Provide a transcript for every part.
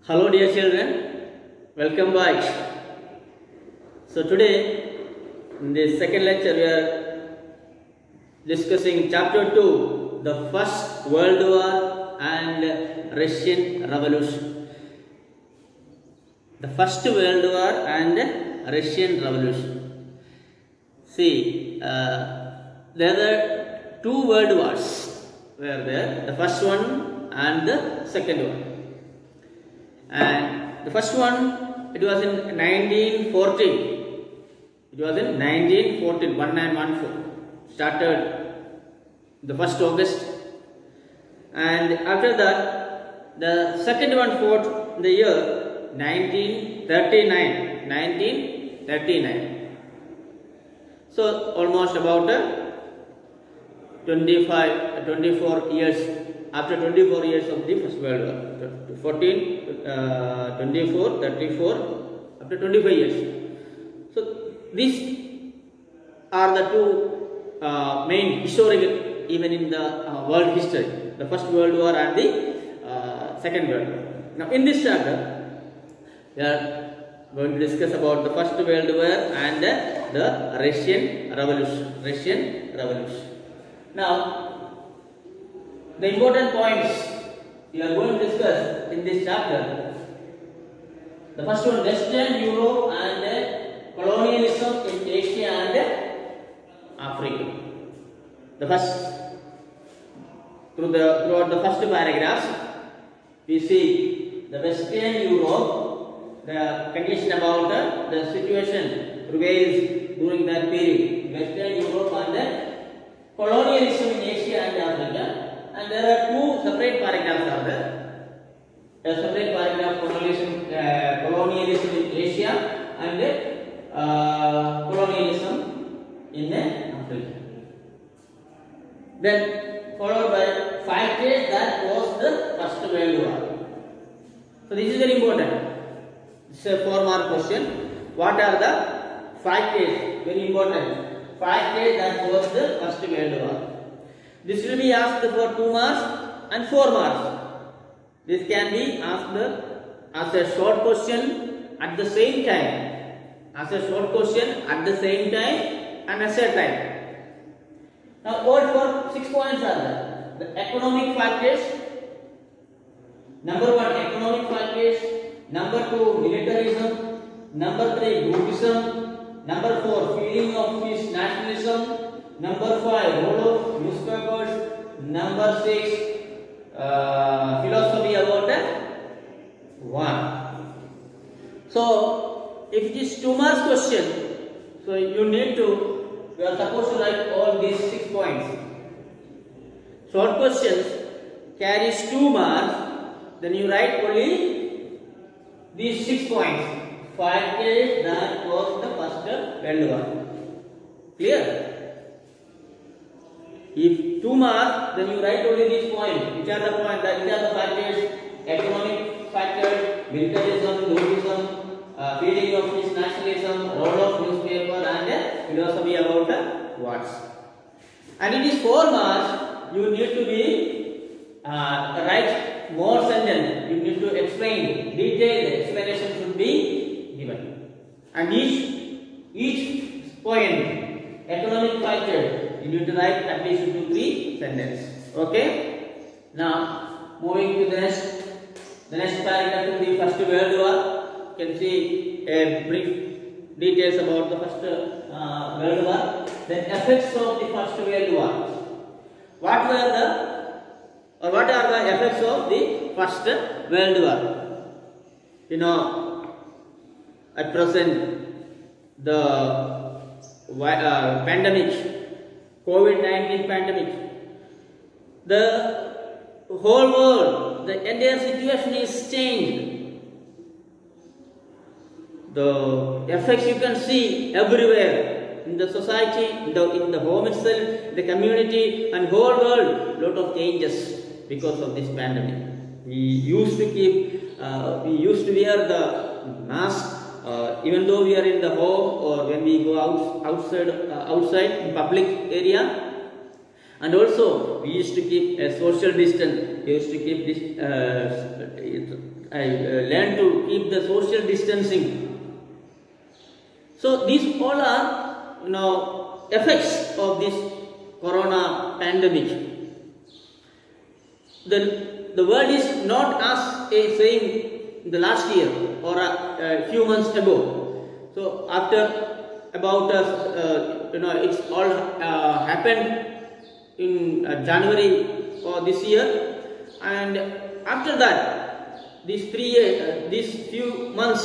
Hello dear children, welcome back. So today in this second lecture we are discussing chapter 2, the First World War and Russian Revolution. The First World War and Russian Revolution. See, there were two world wars were there, the first one and the second one. And the first one, it was in 1914. It was in 1914, 1914. Started the 1st August. And after that, the second one fought in the year 1939. 1939. So almost about 24 years. After 24 years of the First World War, 24, 34, after 25 years. So these are the two main historical even in the world history, the First World War and the Second World War. Now in this chapter, we are going to discuss about the First World War and the Russian Revolution. Now, the important points we are going to discuss in this chapter. The first one, Western Europe and colonialism in Asia and Africa. The first, throughout the first paragraph, we see the Western Europe, the condition about the situation prevails during that period. Western Europe and colonialism in Asia and Africa. And there are two separate paragraphs are there. A separate paragraph colonialism in Asia and colonialism in Africa. Then followed by factors that caused the First World War. So this is very important. It's a 4-mark question. What are the factors? Very important. Factors that caused the First World War. This will be asked for 2 marks and 4 marks. This can be asked as a short question at the same time. As a short question at the same time and as a time. Now all for 6 points are there. The economic factors. Number 1, economic factors. Number 2, militarism. Number 3, groupism. Number 4, feeling of peace, nationalism. Number 5, role of newspapers. Number 6, philosophy about war. So, if it is 2 marks question, so you are supposed to write all these 6 points. Short questions carries 2 marks, then you write only these 6 points. Factors that caused the First World War. Clear? If 2 marks, then you write only these points. Which are the points? Which are the factors? Economic factors, militarism, groupism, feeling of peace, nationalism, role of newspaper, and philosophy about wars. And it is 4 marks. You need to be write more sentence. You need to explain. Detailed explanation should be given. And each point, economic factor, you need to write at least 2 to 3 sentences. Okay. Now moving to the next paragraph in the First World War. You can see a brief details about the First World War. Then effects of the First World War. What are the effects of the First World War? You know, at present the pandemic. COVID-19 pandemic. The whole world, the entire situation is changed. The effects you can see everywhere in the society, in the home itself, the community, and whole world. Lot of changes because of this pandemic. We used to wear the mask. Even though we are in the home or when we go outside in public area, And also we used to keep a social distance. We used to keep this learn to keep the social distancing. So these all are effects of this corona pandemic. The world is not as a same in the last year or a few months ago. So after about it's all happened in January for this year, and after that these few months,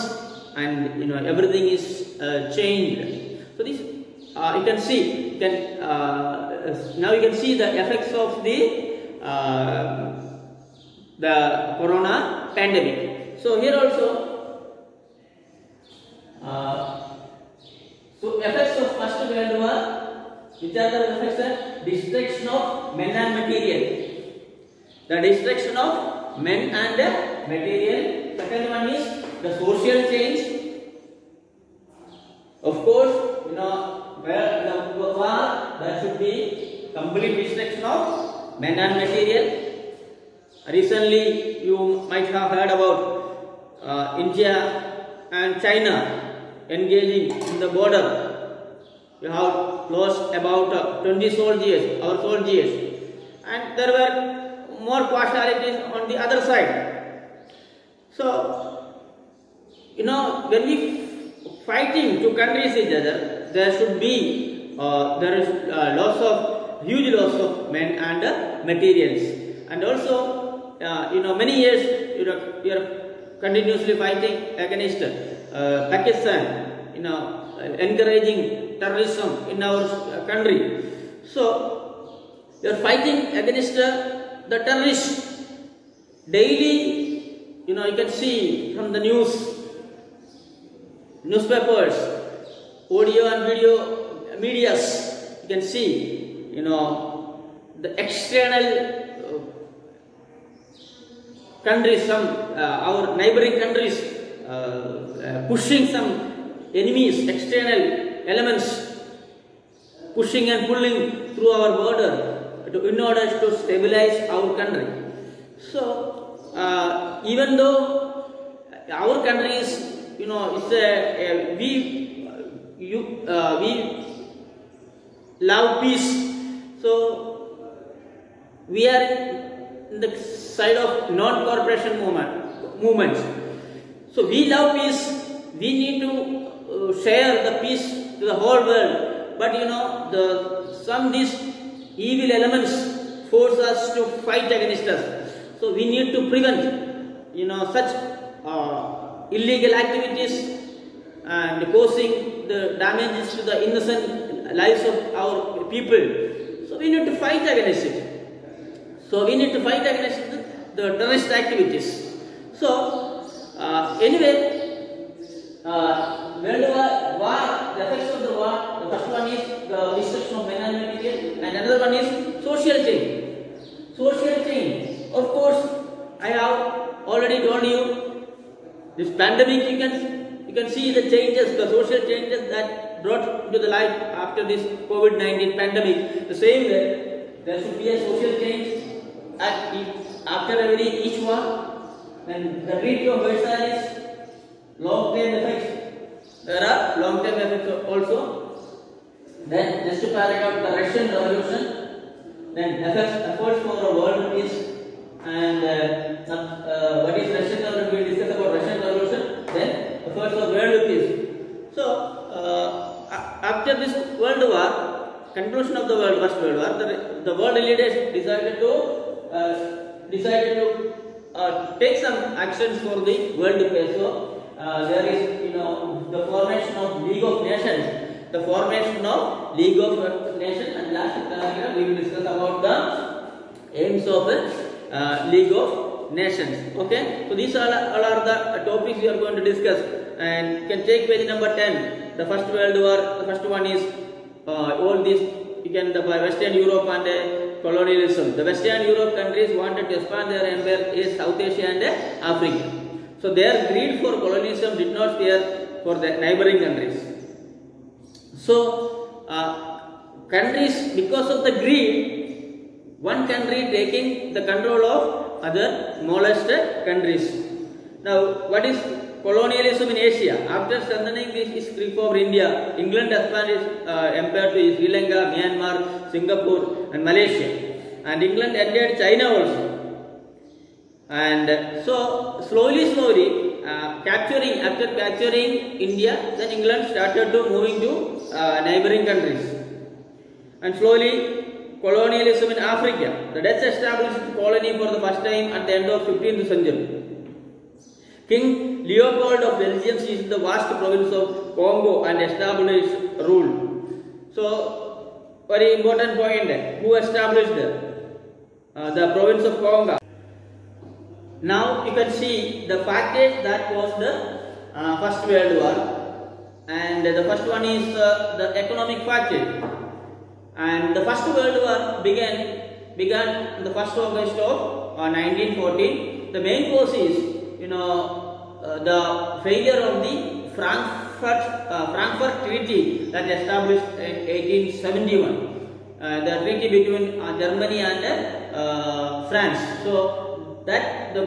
and everything is changed. So this you can see, now you can see the effects of the corona pandemic. So here also, so effects of First World War, which are the effects? Destruction of men and material. The destruction of men and material. Second one is the social change. Of course, where the war, there should be complete destruction of men and material. Recently, you might have heard about India and China engaging in the border. We have lost about 20 soldiers, our soldiers, and there were more casualties on the other side. So, when we fighting two countries each other, there should be there is huge loss of men and materials, and also many years we are continuously fighting against Pakistan, encouraging terrorism in our country. So we are fighting against the terrorists daily. You can see from the newspapers, audio and video medias, you can see the external countries, some our neighboring countries pushing some enemies, external elements, pushing and pulling through our border in order to stabilize our country. So even though our country is we love peace, so we are in the side of non-cooperation movements. So we love peace. We need to share the peace to the whole world. But these evil elements force us to fight against us. So we need to prevent such illegal activities and causing the damages to the innocent lives of our people. So we need to fight against it. So we need to fight against the terrorist activities. So anyway, World War, the effects of the war. The first one is the destruction of men and material, and another one is social change. Social change. Of course, I have already told you this pandemic. You can see the changes, the social changes that brought into the life after this COVID-19 pandemic. The same way, there should be a social change after each war. Then the Treaty of Versailles, long-term effects. There are long-term effects also. Then next paragraph, the Russian Revolution. Then efforts for a world peace. And what is Russian Revolution? We will discuss about Russian Revolution. Then efforts for world peace. So after this World War, conclusion of the First World War, the world leaders decided to take some actions for the world peace. So there is the formation of League of Nations. The formation of League of Nations, and last paragraph we will discuss about the aims of League of Nations. Okay, so these all are the topics we are going to discuss, and you can take page number 10. The First World War. The first one is all these. You can the Western Europe and colonialism. The Western Europe countries wanted to expand their empire in South Asia and Africa. So their greed for colonialism did not spare for the neighboring countries. So countries, because of the greed, one country taking the control of other smallest countries. Now, what is colonialism in Asia? After strengthening its grip over India, England expanded its empire to Sri Lanka, Myanmar, Singapore, and Malaysia. And England entered China also. And so, slowly, after capturing India, then England started to moving to neighboring countries. And slowly, colonialism in Africa. The Dutch established its colony for the first time at the end of 15th century. King Leopold of Belgium seized the vast province of Congo and established rule. So, very important point, who established the province of Congo? Now you can see the factors that caused the First World War, and the first one is the economic factor. And the First World War began on the 1st August of 1914. The main cause is, the failure of the Frankfurt Treaty that established in 1871, the treaty between Germany and France. So that the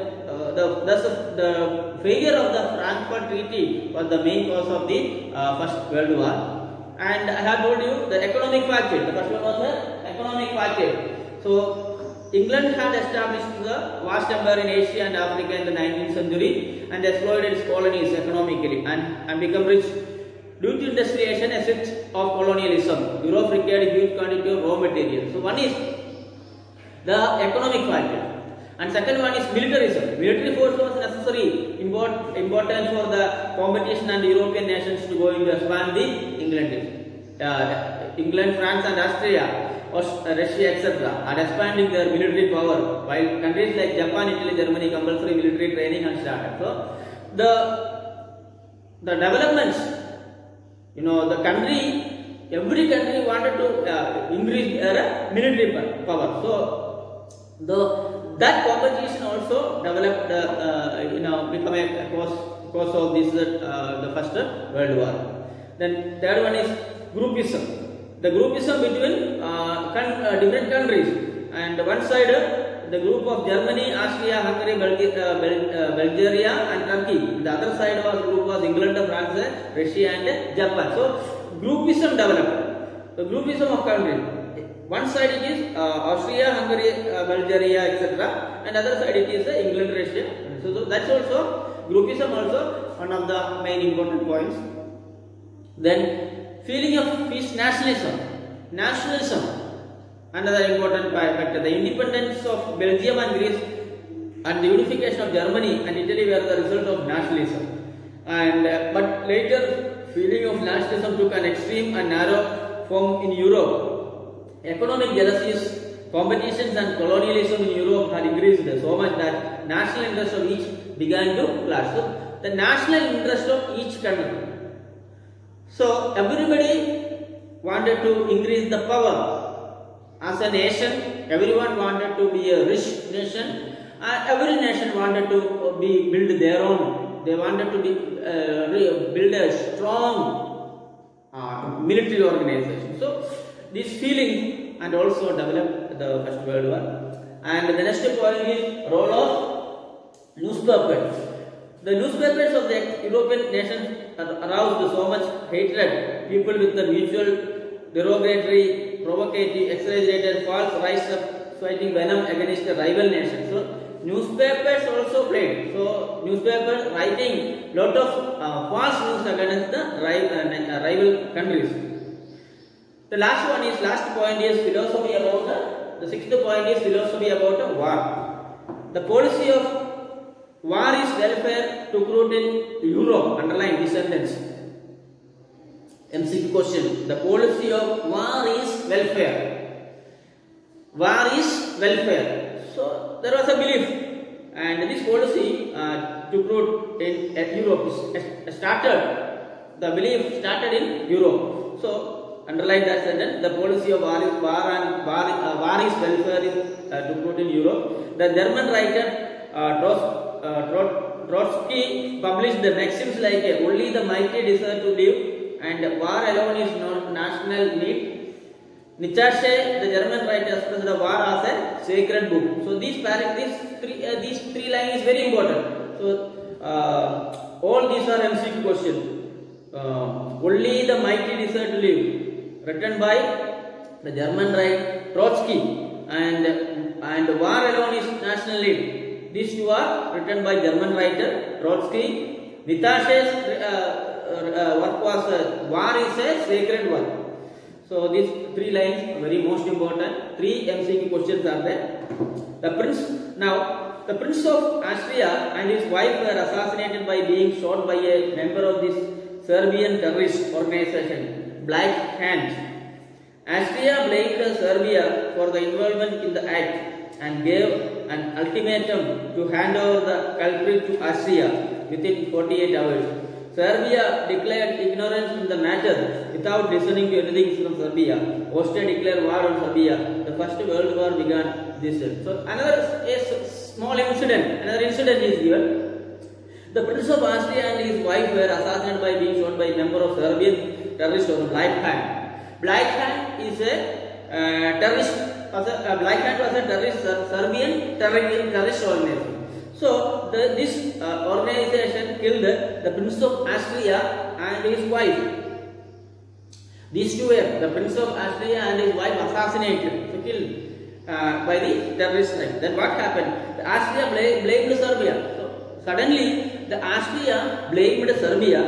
failure of the Frankfurt Treaty was the main cause of the First World War. And I have told you the economic factor. The first one was the economic factor. So England had established the vast empire in Asia and Africa in the 19th century and exploited its colonies economically and become rich. Due to industrialization, effects of colonialism, Europe required a huge quantity of raw materials. So one is the economic factor. And second one is militarism. Military force was necessary, important for the competition and European nations to go into expand the England, France and Austria, Russia, etc. are expanding their military power, while countries like Japan, Italy, Germany compulsory military training and started. So the developments, every country wanted to increase their military power. So that competition also developed, become a cause of this the First World War. Then third one is groupism. The groupism between different countries, and one side the group of Germany, Austria, Hungary, Bulgaria and Turkey. The other side was England, France, Russia and Japan. So groupism developed. The groupism of countries. One side it is Austria, Hungary, Bulgaria, etc. And other side it is England, Russia. So that's also groupism, also one of the main important points. Then feeling of peace, nationalism, another important factor. The independence of Belgium and Greece and the unification of Germany and Italy were the result of nationalism. And but later, feeling of nationalism took an extreme and narrow form in Europe. Economic jealousies, competitions and colonialism in Europe had increased so much that national interest of each began to clash. So the national interest of each country. So everybody wanted to increase the power as a nation. Everyone wanted to be a rich nation. Every nation wanted to build their own. They wanted to build a strong military organization. So this feeling and also developed the First World War. And the next point is role of newspapers. The newspapers of the European nations aroused so much hatred. People with the mutual, derogatory, provocative, exaggerated, false rise up, fighting venom against the rival nation. So newspapers also played. So newspapers writing lot of false news against the rival countries. The last point is philosophy about the sixth point is philosophy about war. The policy of war is welfare took root in Europe. Underline this sentence. MCQ question. The policy of war is welfare. War is welfare. So there was a belief, and this policy took root in Europe. The belief started in Europe. So underline that sentence. The policy of war is welfare is took root in Europe. The German writer Trotsky published the maxims like only the mighty deserve to live and war alone is not national need. Nietzsche, the German writer, expressed the war as a sacred book. So these three lines is very important. So all these are MCQ questions. Only the mighty desert live, written by the German writer Trotsky, and War Alone is National Lead. These two are written by German writer Trotsky. Natasha's work was War is a Sacred Work. So these three lines are very most important. Three MCQ questions are there. The Prince of Austria and his wife were assassinated by being shot by a member of this Serbian terrorist organization, Black Hand. Austria blamed Serbia for the involvement in the act and gave an ultimatum to hand over the culprit to Austria within 48 hours. Serbia declared ignorance in the matter without listening to anything from Serbia. Austria declared war on Serbia. The First World War began this year. So another small incident, is given. The Prince of Austria and his wife were assassinated by being shot by a member of Serbian terrorist organization, Black Hand. Black Hand is a terrorist. Black Hand was a terrorist, Serbian terrorist organization. So this organization killed the Prince of Austria and his wife. These two were the Prince of Austria and his wife assassinated, so killed by the terrorist. Then what happened? The Austria blamed Serbia. So suddenly the Austria blamed Serbia.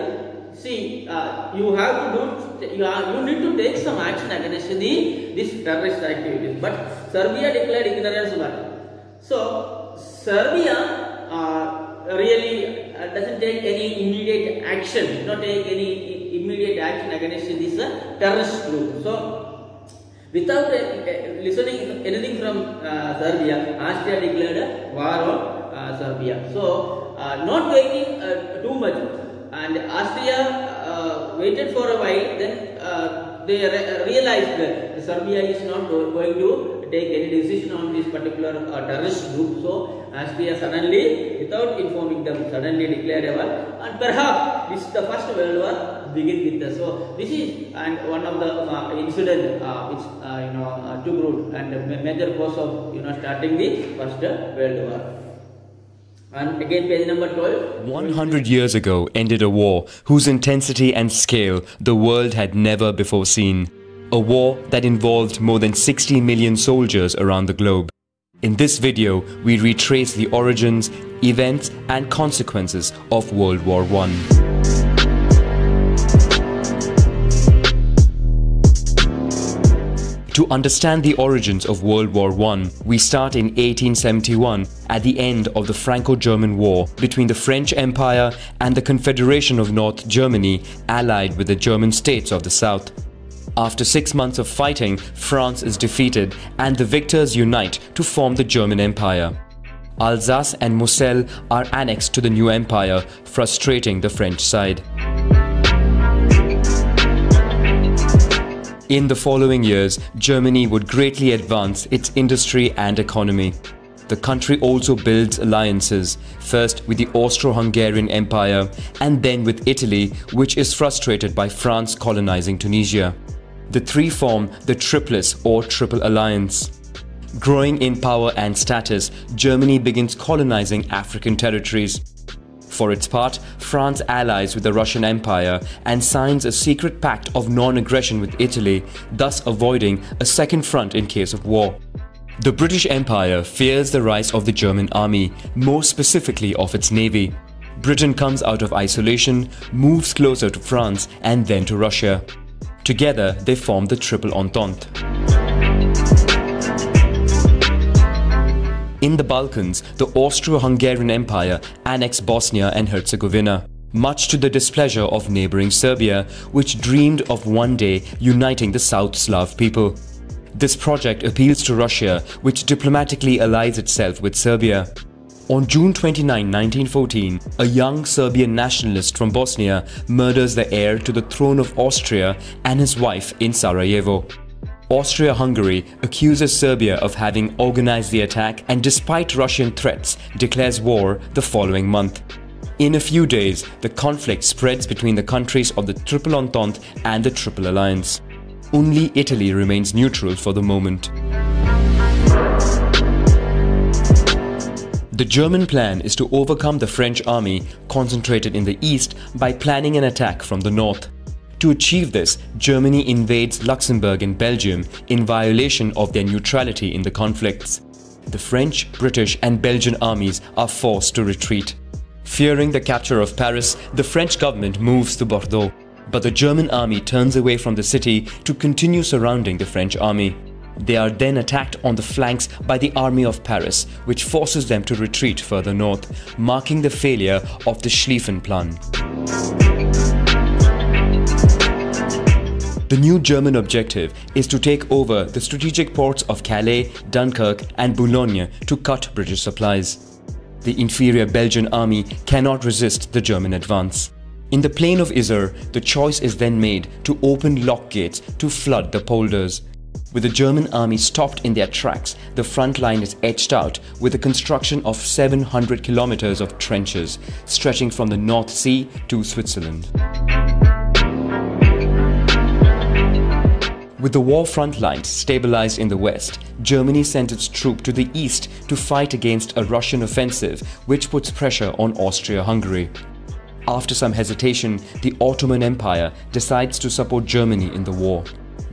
See, you have to do. You need to take some action against this terrorist activities. But Serbia declared ignorance. So Serbia really doesn't take any immediate action, not take any immediate action against this terrorist group. So without listening anything from Serbia, Austria declared war on Serbia. So not waiting too much, and Austria waited for a while. Then they realized that Serbia is not going to take any decision on this particular terrorist group. So Austria suddenly, without informing them, suddenly declared a war, and perhaps this is the First World War begin with this. So this is one of the incident which took root and a major cause of starting the First World War. And again, page number 12. 100 years ago ended a war whose intensity and scale the world had never before seen. A war that involved more than 60 million soldiers around the globe. In this video, we retrace the origins, events and consequences of World War I. To understand the origins of World War I, we start in 1871 at the end of the Franco-German War between the French Empire and the Confederation of North Germany, allied with the German states of the South. After 6 months of fighting, France is defeated and the victors unite to form the German Empire. Alsace and Moselle are annexed to the new empire, frustrating the French side. In the following years, Germany would greatly advance its industry and economy. The country also builds alliances, first with the Austro-Hungarian Empire and then with Italy, which is frustrated by France colonizing Tunisia. The three form the Triplice or Triple Alliance. Growing in power and status, Germany begins colonizing African territories. For its part, France allies with the Russian Empire and signs a secret pact of non-aggression with Italy, thus avoiding a second front in case of war. The British Empire fears the rise of the German army, more specifically of its navy. Britain comes out of isolation, moves closer to France and then to Russia. Together, they form the Triple Entente. In the Balkans, the Austro-Hungarian Empire annexed Bosnia and Herzegovina, much to the displeasure of neighboring Serbia, which dreamed of one day uniting the South Slav people. This project appeals to Russia, which diplomatically allies itself with Serbia. On June 29, 1914, a young Serbian nationalist from Bosnia murders the heir to the throne of Austria and his wife in Sarajevo. Austria-Hungary accuses Serbia of having organized the attack and, despite Russian threats, declares war the following month. In a few days, the conflict spreads between the countries of the Triple Entente and the Triple Alliance. Only Italy remains neutral for the moment. The German plan is to overcome the French army concentrated in the east by planning an attack from the north. To achieve this, Germany invades Luxembourg and Belgium in violation of their neutrality in the conflicts. The French, British and Belgian armies are forced to retreat. Fearing the capture of Paris, the French government moves to Bordeaux, but the German army turns away from the city to continue surrounding the French army. They are then attacked on the flanks by the Army of Paris, which forces them to retreat further north, marking the failure of the Schlieffen Plan. The new German objective is to take over the strategic ports of Calais, Dunkirk and Boulogne to cut British supplies. The inferior Belgian army cannot resist the German advance. In the plain of Yser, the choice is then made to open lock gates to flood the polders. With the German army stopped in their tracks, the front line is edged out with the construction of 700 kilometers of trenches stretching from the North Sea to Switzerland. With the war front lines stabilized in the west, Germany sent its troops to the east to fight against a Russian offensive which puts pressure on Austria-Hungary. After some hesitation, the Ottoman Empire decides to support Germany in the war.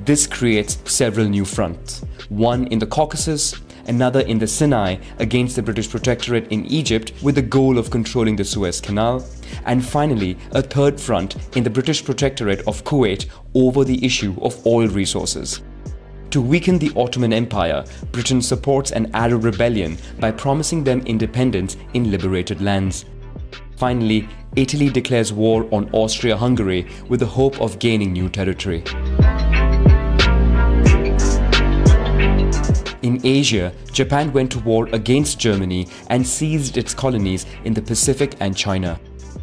This creates several new fronts, one in the Caucasus, another in the Sinai against the British Protectorate in Egypt with the goal of controlling the Suez Canal, and finally a third front in the British Protectorate of Kuwait over the issue of oil resources. To weaken the Ottoman Empire, Britain supports an Arab rebellion by promising them independence in liberated lands. Finally, Italy declares war on Austria-Hungary with the hope of gaining new territory. In Asia, Japan went to war against Germany and seized its colonies in the Pacific and China.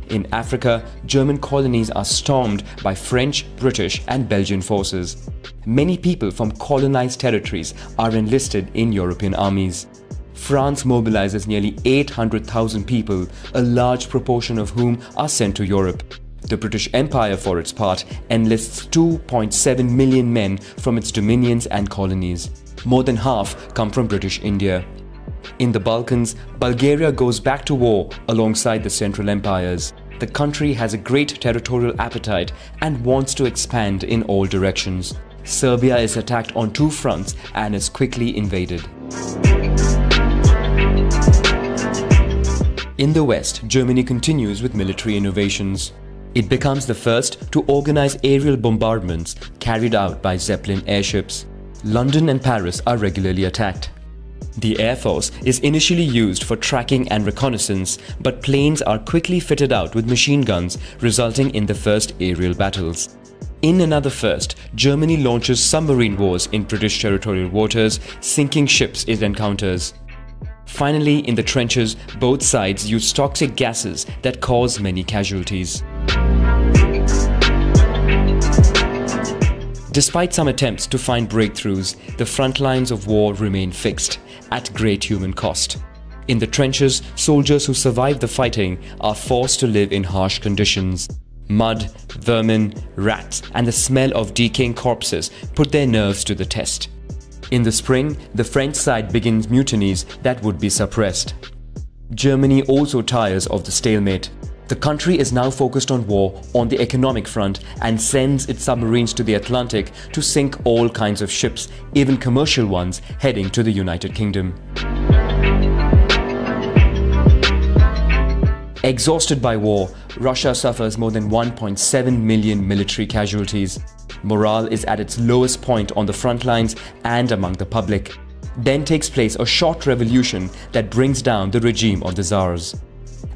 In Africa, German colonies are stormed by French, British and Belgian forces. Many people from colonized territories are enlisted in European armies. France mobilizes nearly 800,000 people, a large proportion of whom are sent to Europe. The British Empire, for its part, enlists 2.7 million men from its dominions and colonies. More than half come from British India. In the Balkans, Bulgaria goes back to war alongside the Central Empires. The country has a great territorial appetite and wants to expand in all directions. Serbia is attacked on two fronts and is quickly invaded. In the West, Germany continues with military innovations. It becomes the first to organize aerial bombardments carried out by Zeppelin airships. London and Paris are regularly attacked. The Air Force is initially used for tracking and reconnaissance, but planes are quickly fitted out with machine guns, resulting in the first aerial battles. In another first, Germany launches submarine wars in British territorial waters, sinking ships it encounters. Finally, in the trenches, both sides use toxic gases that cause many casualties. Despite some attempts to find breakthroughs, the front lines of war remain fixed, at great human cost. In the trenches, soldiers who survive the fighting are forced to live in harsh conditions. Mud, vermin, rats, and the smell of decaying corpses put their nerves to the test. In the spring, the French side begins mutinies that would be suppressed. Germany also tires of the stalemate. The country is now focused on war on the economic front and sends its submarines to the Atlantic to sink all kinds of ships, even commercial ones, heading to the United Kingdom. Exhausted by war, Russia suffers more than 1.7 million military casualties. Morale is at its lowest point on the front lines and among the public. Then takes place a short revolution that brings down the regime of the Tsars.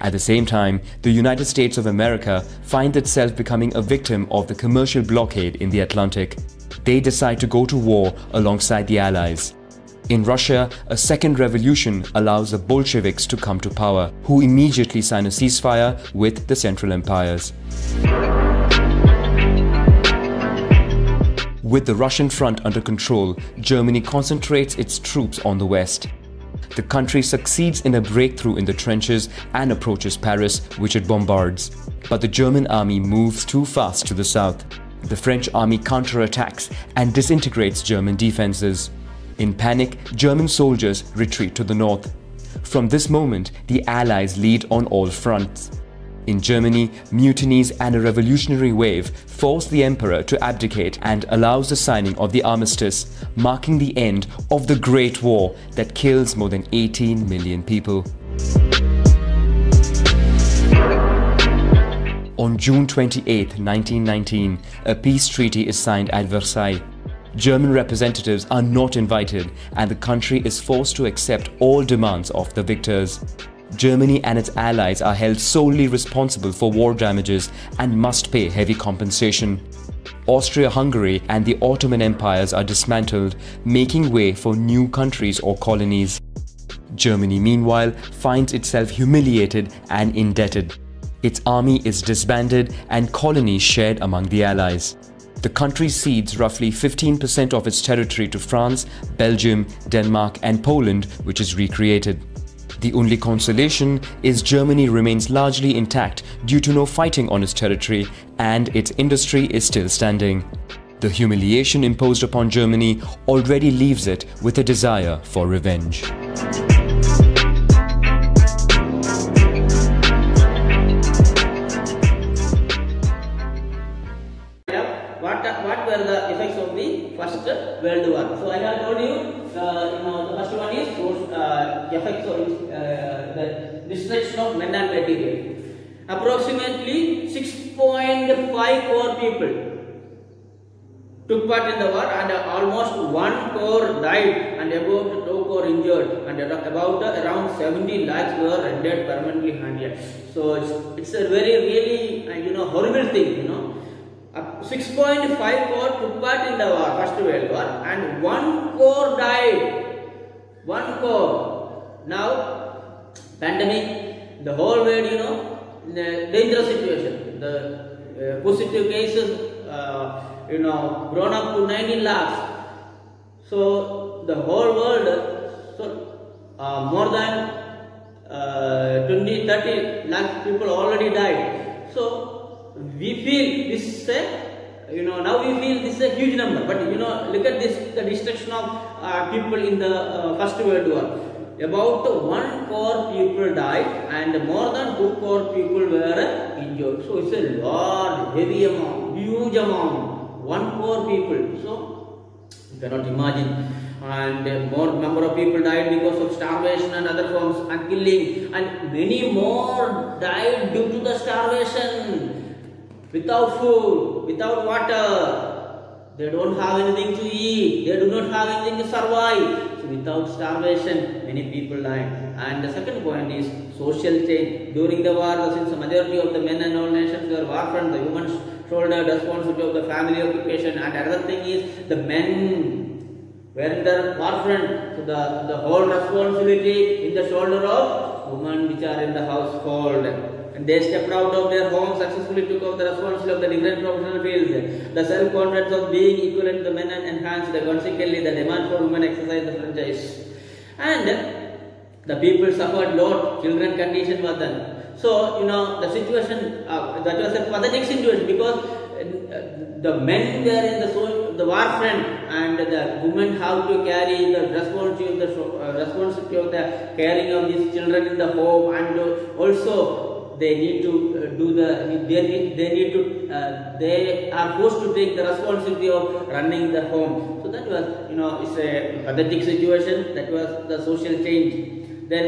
At the same time, the United States of America finds itself becoming a victim of the commercial blockade in the Atlantic. They decide to go to war alongside the Allies. In Russia, a second revolution allows the Bolsheviks to come to power, who immediately sign a ceasefire with the Central Empires. With the Russian front under control, Germany concentrates its troops on the west. The country succeeds in a breakthrough in the trenches and approaches Paris, which it bombards. But the German army moves too fast to the south. The French army counterattacks and disintegrates German defenses. In panic, German soldiers retreat to the north. From this moment, the Allies lead on all fronts. In Germany, mutinies and a revolutionary wave force the emperor to abdicate and allows the signing of the armistice, marking the end of the Great War that kills more than 18 million people. On June 28, 1919, a peace treaty is signed at Versailles. German representatives are not invited and the country is forced to accept all demands of the victors. Germany and its allies are held solely responsible for war damages and must pay heavy compensation. Austria-Hungary and the Ottoman empires are dismantled, making way for new countries or colonies. Germany, meanwhile, finds itself humiliated and indebted. Its army is disbanded and colonies shared among the allies. The country cedes roughly 15% of its territory to France, Belgium, Denmark and Poland, which is recreated. The only consolation is Germany remains largely intact due to no fighting on its territory and its industry is still standing. The humiliation imposed upon Germany already leaves it with a desire for revenge. What were the effects of the First World War? So I have told you, the first one is effects of the destruction of men and material. Approximately 6.5 crore people took part in the war and almost 1 crore died and about 2 crore injured and about around 70 lakhs were rendered permanently handicapped. So it's a very really horrible thing. 6.5 crore took part in the war, First World War, and 1 crore died. 1 crore. Now, pandemic, the whole world, dangerous situation. The positive cases, grown up to 19 lakhs. So, the whole world, more than 20-30 lakh people already died. So, we feel this now we feel this is a huge number, but look at this, the destruction of people in the First World War. About 1 crore people died and more than 2 crore people were injured. So it's a large, heavy amount, huge amount, 1 crore people. So you cannot imagine. And more number of people died because of starvation and other forms and killing, and many more died due to the starvation. Without food, without water, they don't have anything to eat, they do not have anything to survive. So without starvation, many people died. And the second point is social change. During the war, since the majority of the men and all nations were war front, the women shouldered responsibility of the family occupation. And another thing is the men were in the war front. So the whole responsibility in the shoulder of women which are in the household. And they stepped out of their home, successfully took up the responsibility of the different professional fields. The self-confidence of being equivalent to the men and enhanced. Consequently, the demand for women exercised the franchise. And the people suffered a lot. Children condition was done. So, the situation, that was a pathetic situation because the men were in the war front and the women have to carry the responsibility of the caring of these children in the home, and also they need to they are forced to take the responsibility of running the home. So that was, it's a pathetic situation. That was the social change. Then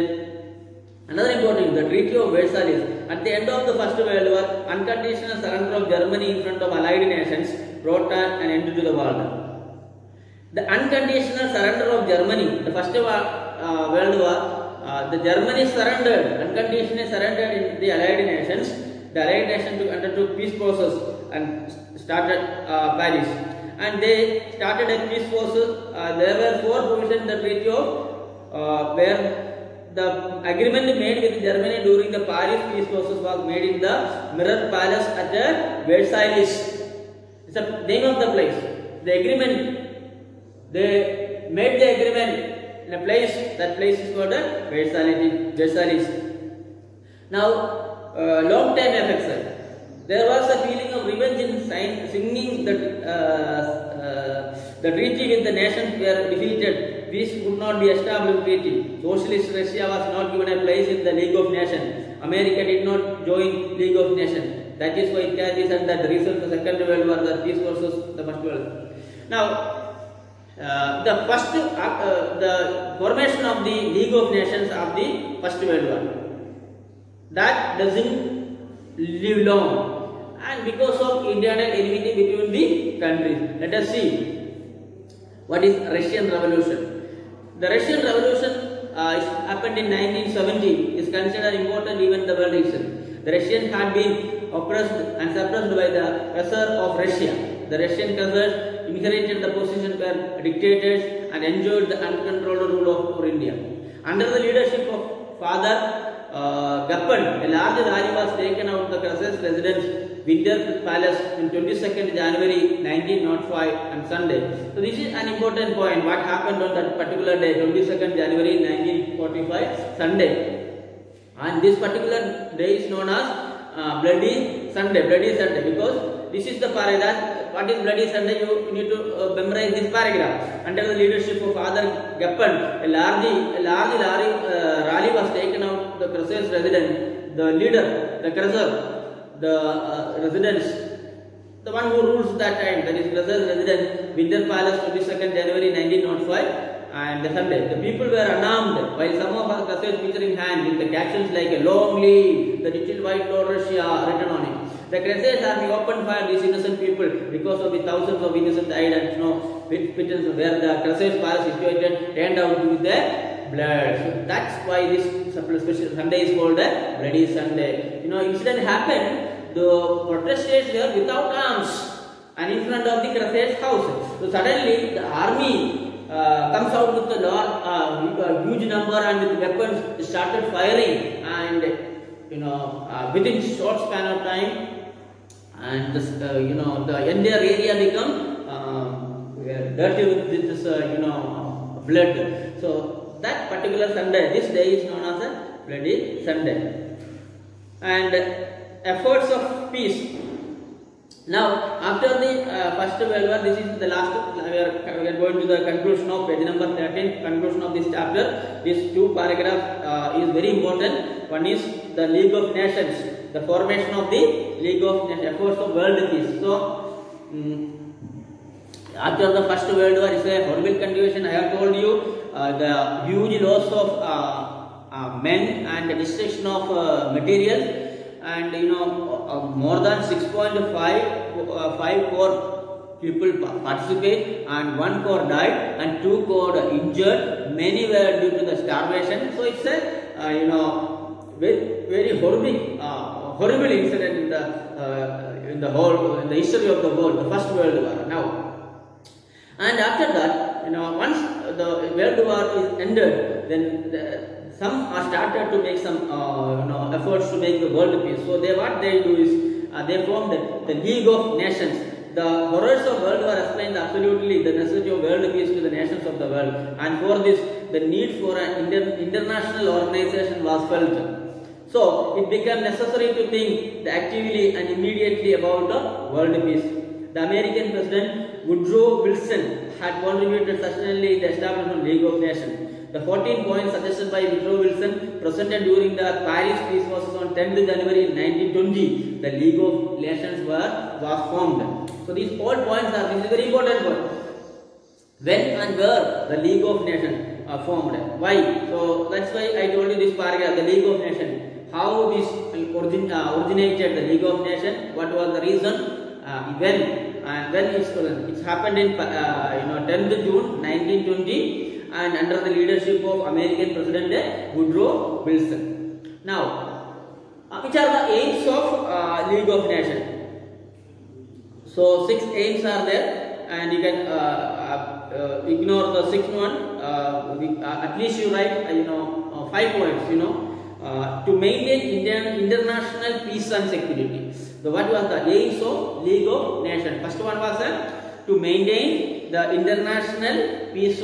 another important, the Treaty of Versailles. At the end of the First World War, unconditional surrender of Germany in front of Allied nations brought an end to the war. The unconditional surrender of Germany, the First World War, the Germany surrendered, unconditionally surrendered in the Allied nations. The Allied nations undertook peace process and started Paris. And they started a peace process. There were 4 provisions in the Treaty of where the agreement made with Germany during the Paris peace process was made in the Mirror Palace at Versailles. It's the name of the place. The agreement, they made the agreement in a place, that place is called Versailles. Now, long time effects. There was a feeling of revenge in signing the treaty with the nations were defeated this would not be established treaty. Socialist Russia was not given a place in the League of Nations. America did not join League of Nations. That is why it can be said that the reason for the Second World War that this versus the First World War. Now, the formation of the League of Nations of the First World War, that doesn't live long, and because of internal enmity between the countries. Let us see what is Russian Revolution. The Russian Revolution happened in 1970. Is considered an important event in the world history. The Russians had been oppressed and suppressed by the Tsar of Russia. The Russian Khazars inherited the position where dictators and enjoyed the uncontrolled rule over India. Under the leadership of Father Gappan, a large rally was taken out of the Khazars residence Winter Palace on 22nd January 1905 on Sunday. So this is an important point. What happened on that particular day, 22nd January 1945, Sunday. And this particular day is known as Bloody Sunday, because this is the paragraph. What is Bloody Sunday? You need to memorize this paragraph. Under the leadership of Father Gappan, a large rally was taken out of the Khazars residence. The leader, the Khazar, the residence, the one who rules that time, that is Khazars residence, Winter Palace, 22nd January 1905. And the Sunday, the people were unarmed, while some of us Khazars picture in hand with the captions like a long live the little white Lord Russia written on it. The Khazars army opened fire these innocent people because of the thousands of innocent died and pigeons where the Khazars palace situated turned out with their blood. So that's why this special Sunday is called a Bloody Sunday. Incident happened. The protesters were without arms and in front of the Khazars house. So suddenly the army comes out with a huge number and with weapons started firing, and within short span of time, and this, the entire area become dirty with this blood. So that particular Sunday, this day is known as a Bloody Sunday. And efforts of peace. Now, after the First World War, this is the last. We are going to the conclusion of page number 13. Conclusion of this chapter. These two paragraphs is very important. One is the League of Nations, the formation of the League of Nations, efforts of world peace. So, after the First World War, is a horrible condition. I have told you the huge loss of men and the destruction of materials. And more than 6.5 crore people participate, and 1 crore died and 2 crore injured. Many were due to the starvation. So it's a very horrible incident in the history of the world, the First World War. Now, and after that, once the World War is ended, then some are started to make some efforts to make the world peace. So what they do is they formed the League of Nations. The horrors of World War explained absolutely the necessity of world peace to the nations of the world, and for this the need for an international organization was felt. So it became necessary to think actively and immediately about the world peace. The American President Woodrow Wilson had contributed substantially in the establishment of League of Nations. The 14 points suggested by Woodrow Wilson presented during the Paris Peace Process on 10th January 1920, the League of Nations was formed. So these all points are very important point. When and where the League of Nations are formed? Why? So that's why I told you this paragraph, the League of Nations. How this originated, the League of Nations? What was the reason? When it's happened in 10th June 1920. And under the leadership of American President Woodrow Wilson. Now, which are the aims of League of Nations? So 6 aims are there, and you can ignore the 6th one. At least you write 5 points. To maintain international peace and security. So what was the aims of League of Nations? First one was to maintain the international peace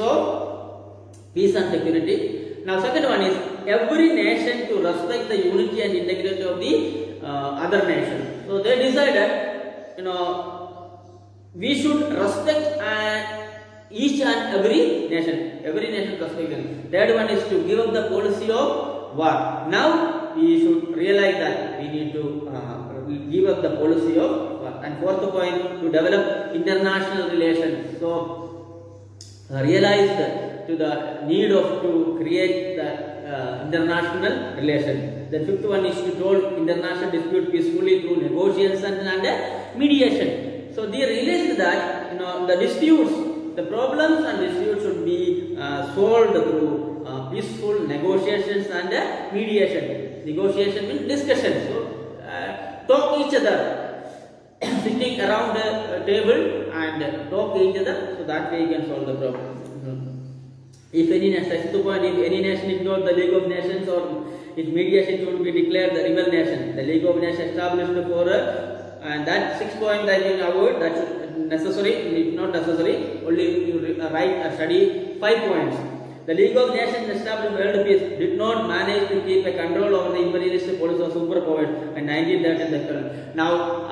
and security. Now second one is every nation to respect the unity and integrity of the other nations. So they decided, we should respect each and every nation perspective. Third one is to give up the policy of war. Now we should realize that we need to give up the policy of war. And fourth point, to develop international relations. So realize to the need of to create the international relation. The fifth one is to solve international dispute peacefully through negotiations and mediation. So they realized that the disputes, the problems and disputes should be solved through peaceful negotiations and mediation. Negotiation means discussion. So talk each other, sitting around the table and talk each other. So that way you can solve the problem. If any nation ignored the League of Nations or its mediation would be declared the rebel nation. The League of Nations established for and that 6 point I will avoid. That's necessary. It's not necessary. Only you write or study 5 points. The League of Nations established world peace did not manage to keep a control over the imperialist policy of superpowers in 1930. Now,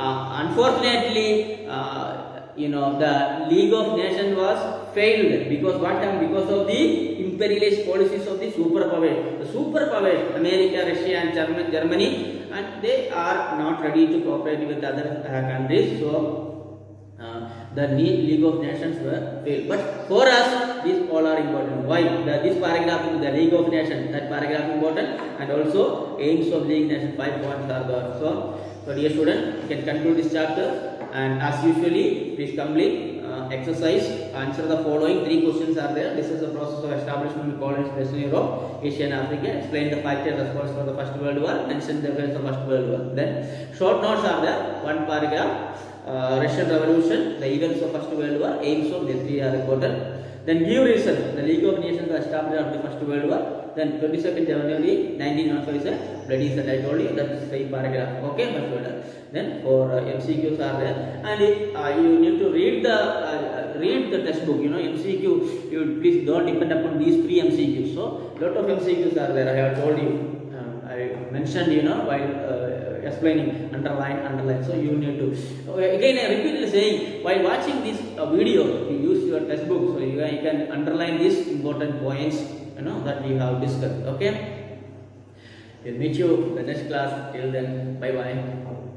unfortunately, the League of Nations was failed because what happened? Because of the imperialist policies of the superpowers. The superpowers, America, Russia, and Germany, and they are not ready to cooperate with other countries. So the League of Nations were failed. But for us, these all are important. Why? This paragraph in the League of Nations, that paragraph is important, and also aims of League Nations, 5 points are there. So dear student, you can conclude this chapter. And as usually, please complete exercise. Answer the following 3 questions are there. This is the process of establishment of colonies in Western Europe, Asia and Africa. Explain the factor response for the First World War. Mention the events of First World War. Then short notes are there. 1 paragraph. Russian Revolution, the events of First World War, aims of the 3 are important. Then give reason. The League of Nations was established after the First World War. Then 22nd January 1905 is a bloody set. I told you that's the same paragraph. Okay, much better. Then for MCQs are there, and you need to read the textbook. MCQ. You please don't depend upon these 3 MCQs. So lot of MCQs are there. I have told you. I mentioned while explaining underline. So you need to again I repeatedly saying while watching this video, you use your textbook. So you can underline these important points. That we have discussed. Okay. We'll meet you in the next class. Till then, bye bye.